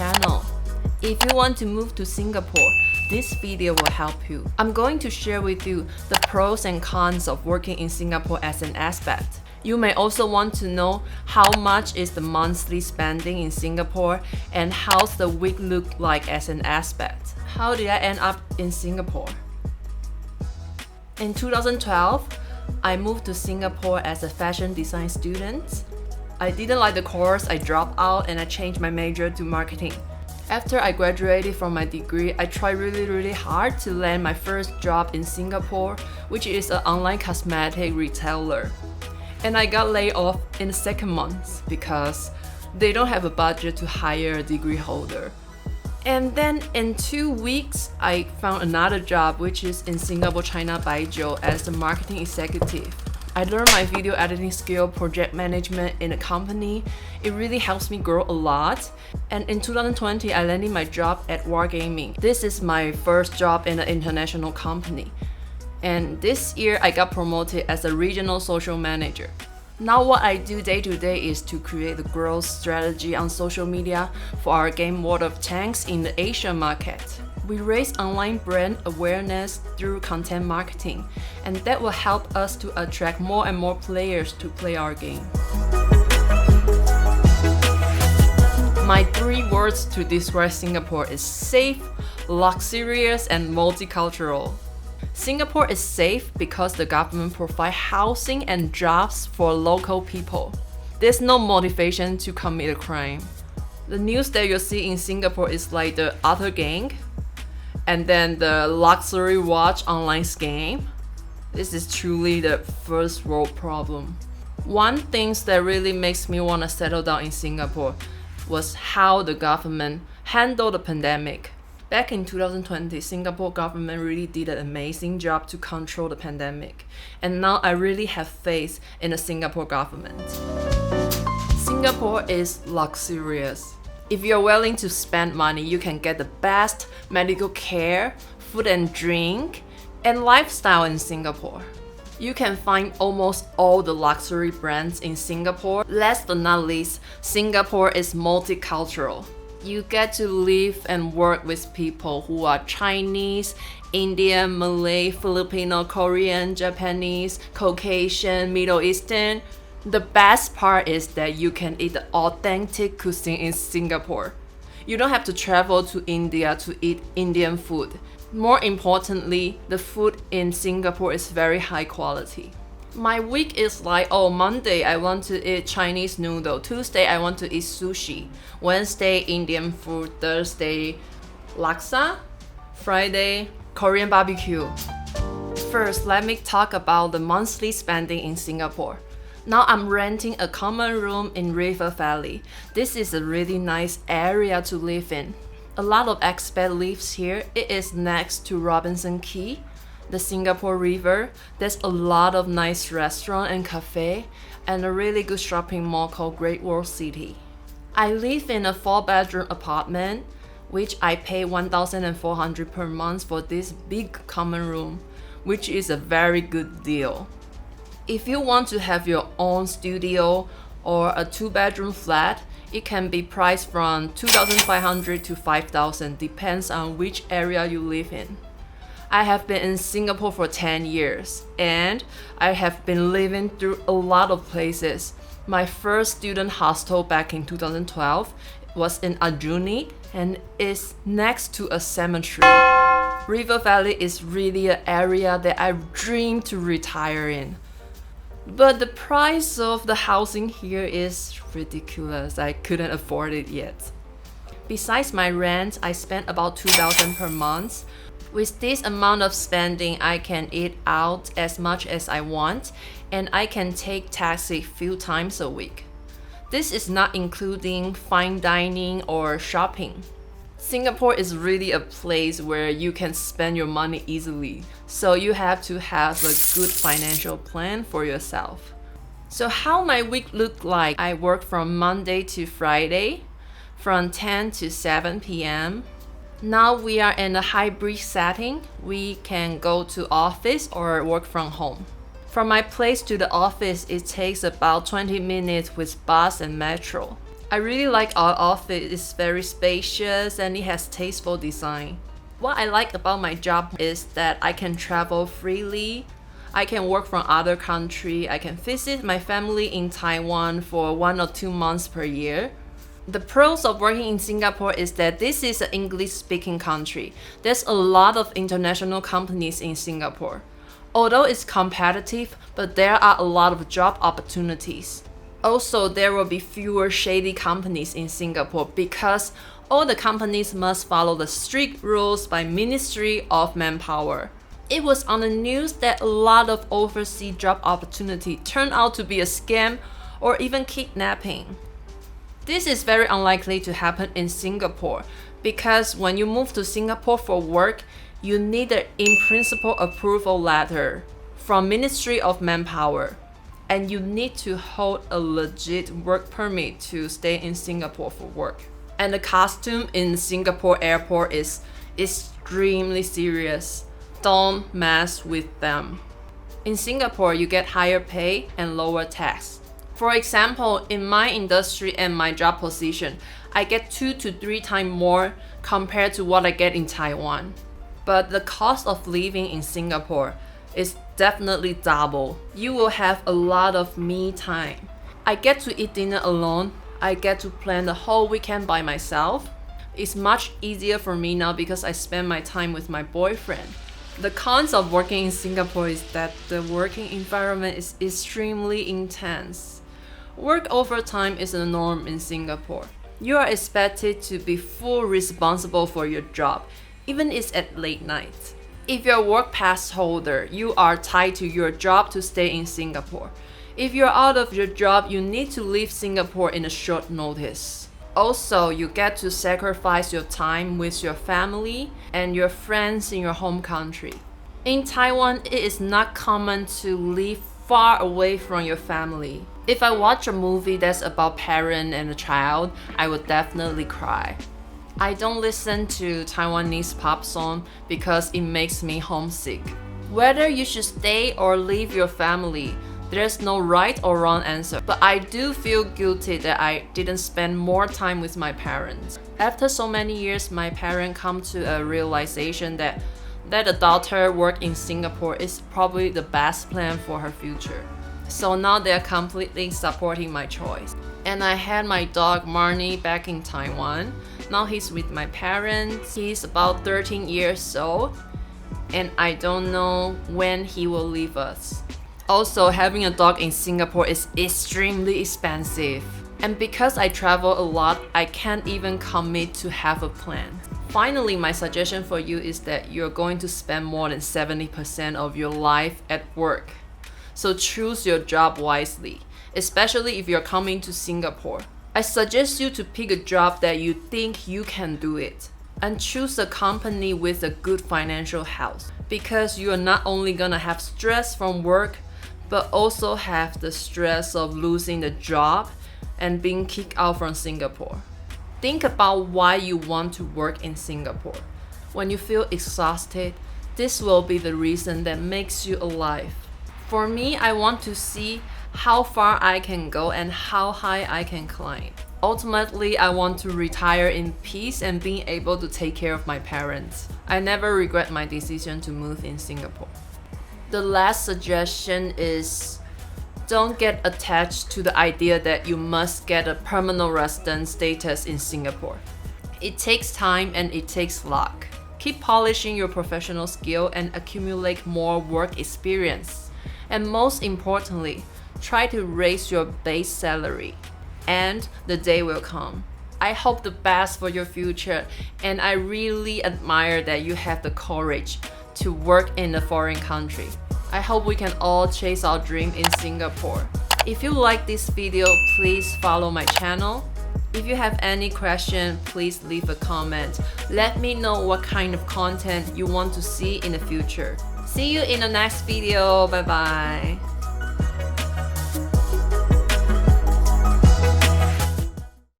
channel. If you want to move to Singapore, this video will help you. I'm going to share with you the pros and cons of working in Singapore as an expat. You may also want to know how much is the monthly spending in Singapore and how's the week look like as an expat. How did I end up in Singapore? In 2012, I moved to Singapore as a fashion design student. I didn't like the course, I dropped out and I changed my major to marketing. After I graduated from my degree, I tried really hard to land my first job in Singapore, which is an online cosmetic retailer. And I got laid off in the second month because they don't have a budget to hire a degree holder. And then in 2 weeks, I found another job, which is in Singapore China Baijiu as a marketing executive. I learned my video editing skill, project management in a company. It really helps me grow a lot. And in 2020, I landed my job at Wargaming. This is my first job in an international company. And this year, I got promoted as a regional social manager. Now what I do day to day is to create the growth strategy on social media for our game World of Tanks in the Asian market. We raise online brand awareness through content marketing, and that will help us to attract more and more players to play our game. My 3 words to describe Singapore is safe, luxurious, and multicultural. Singapore is safe because the government provides housing and jobs for local people. There's no motivation to commit a crime. The news that you see in Singapore is like the Otter Gang, and then the luxury watch online scam. This is truly the first world problem. One thing that really makes me want to settle down in Singapore was how the government handled the pandemic. Back in 2020, Singapore government really did an amazing job to control the pandemic. And now I really have faith in the Singapore government. Singapore is luxurious. If you're willing to spend money, you can get the best medical care, food and drink, and lifestyle in Singapore. You can find almost all the luxury brands in Singapore. Last but not least, Singapore is multicultural. You get to live and work with people who are Chinese, Indian, Malay, Filipino, Korean, Japanese, Caucasian, Middle Eastern. The best part is that you can eat the authentic cuisine in Singapore. You don't have to travel to India to eat Indian food. More importantly, the food in Singapore is very high quality. My week is like, Monday I want to eat Chinese noodle, Tuesday I want to eat sushi, Wednesday Indian food, Thursday laksa, Friday Korean barbecue. First, let me talk about the monthly spending in Singapore. Now I'm renting a common room in River Valley. This is a really nice area to live in. A lot of expats lives here. It is next to Robinson Quay, the Singapore River. There's a lot of nice restaurant and cafe, and a really good shopping mall called Great World City. I live in a 4-bedroom apartment, which I pay $1,400 per month for this big common room, which is a very good deal. If you want to have your own studio or a 2-bedroom flat, it can be priced from $2,500 to $5,000, depends on which area you live in. I have been in Singapore for 10 years, and I have been living through a lot of places. My first student hostel back in 2012 was in Aljunied and is next to a cemetery. River Valley is really an area that I dream to retire in. But the price of the housing here is ridiculous. I couldn't afford it yet. Besides my rent, I spent about $2,000 per month. With this amount of spending, I can eat out as much as I want, and I can take taxi a few times a week. This is not including fine dining or shopping. Singapore is really a place where you can spend your money easily, so you have to have a good financial plan for yourself. So how my week look like? I work from Monday to Friday, from 10 to 7 p.m. Now we are in a hybrid setting. We can go to office or work from home. From my place to the office, it takes about 20 minutes with bus and metro. I really like our office. It's very spacious and it has tasteful design. What I like about my job is that I can travel freely. I can work from other country. I can visit my family in Taiwan for 1 or 2 months per year. The pros of working in Singapore is that this is an English-speaking country. There's a lot of international companies in Singapore. Although it's competitive, but there are a lot of job opportunities. Also, there will be fewer shady companies in Singapore because all the companies must follow the strict rules by Ministry of Manpower. It was on the news that a lot of overseas job opportunity turned out to be a scam or even kidnapping. This is very unlikely to happen in Singapore because when you move to Singapore for work, you need an in-principle approval letter from Ministry of Manpower, and you need to hold a legit work permit to stay in Singapore for work. And the costume in Singapore airport is extremely serious. Don't mess with them. In Singapore, you get higher pay and lower tax. For example, in my industry and my job position, I get 2 to 3 times more compared to what I get in Taiwan. But the cost of living in Singapore is definitely double. You will have a lot of me time. I get to eat dinner alone. I get to plan the whole weekend by myself. It's much easier for me now because I spend my time with my boyfriend. The cons of working in Singapore is that the working environment is extremely intense. Work overtime is a norm in Singapore. You are expected to be fully responsible for your job, even if it's at late night. If you're a work pass holder, you are tied to your job to stay in Singapore. If you're out of your job, you need to leave Singapore in a short notice. Also, you get to sacrifice your time with your family and your friends in your home country. In Taiwan, it is not common to live far away from your family. If I watch a movie that's about parent and a child, I would definitely cry. I don't listen to Taiwanese pop song because it makes me homesick. Whether you should stay or leave your family, there's no right or wrong answer, but I do feel guilty that I didn't spend more time with my parents. After so many years, my parents come to a realization that a daughter work in Singapore is probably the best plan for her future. So now they're completely supporting my choice. And I had my dog Marnie back in Taiwan. Now he's with my parents. He's about 13 years old, and I don't know when he will leave us. Also, having a dog in Singapore is extremely expensive. And because I travel a lot, I can't even commit to have a plan. Finally, my suggestion for you is that you're going to spend more than 70% of your life at work. So choose your job wisely, especially if you're coming to Singapore. I suggest you to pick a job that you think you can do it, and choose a company with a good financial health, because you are not only gonna have stress from work, but also have the stress of losing the job and being kicked out from Singapore. Think about why you want to work in Singapore. When you feel exhausted, this will be the reason that makes you alive. For me, I want to see how far I can go and how high I can climb. Ultimately, I want to retire in peace and being able to take care of my parents. I never regret my decision to move in Singapore. The last suggestion is don't get attached to the idea that you must get a permanent resident status in Singapore. It takes time and it takes luck. Keep polishing your professional skill and accumulate more work experience. And most importantly, try to raise your base salary, and the day will come. I hope the best for your future, and I really admire that you have the courage to work in a foreign country. I hope we can all chase our dream in Singapore. If you like this video, please follow my channel. If you have any question, please leave a comment. Let me know what kind of content you want to see in the future. See you in the next video. Bye bye.